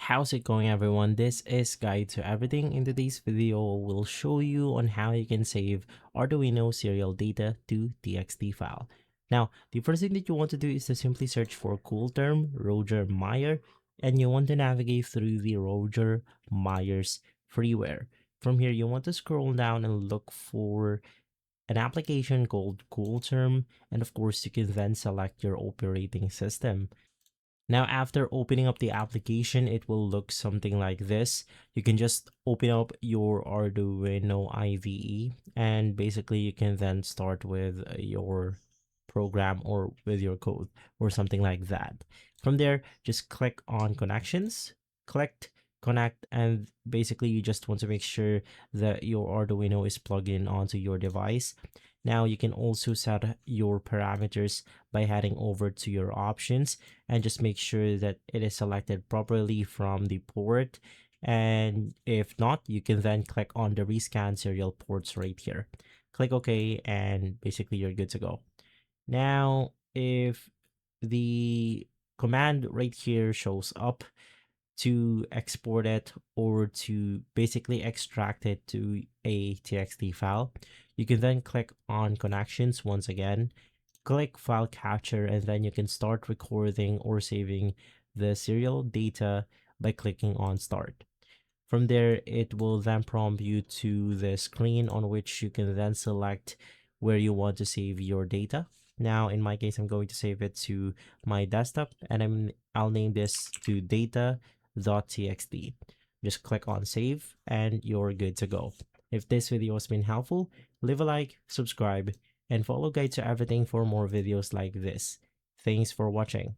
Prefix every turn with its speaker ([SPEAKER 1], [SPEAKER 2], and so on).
[SPEAKER 1] How's it going, everyone? This is Guide to Everything. In today's video, we'll show you on how you can save Arduino serial data to TXT file. Now, the first thing that you want to do is to simply search for CoolTerm Roger Meyer, and you want to navigate through the Roger Meyer's freeware. From here, you want to scroll down and look for an application called CoolTerm, and of course, you can then select your operating system. Now, after opening up the application, it will look something like this. You can just open up your Arduino IDE, and basically you can then start with your program or with your code or something like that. From there, just click on connections, click connect, and basically you just want to make sure that your Arduino is plugged in onto your device. Now you can also set your parameters by heading over to your options and just make sure that it is selected properly from the port. And if not, you can then click on the rescan serial ports right here. Click OK, and basically you're good to go. Now, if the command right here shows up to export it or to basically extract it to a TXT file, you can then click on connections once again, click file capture, and then you can start recording or saving the serial data by clicking on start. From there, it will then prompt you to the screen on which you can then select where you want to save your data. Now, in my case, I'm going to save it to my desktop, and I'll name this to data.txt. Just click on save and you're good to go. If this video has been helpful, leave a like, subscribe, and follow Guide to Everything for more videos like this. Thanks for watching.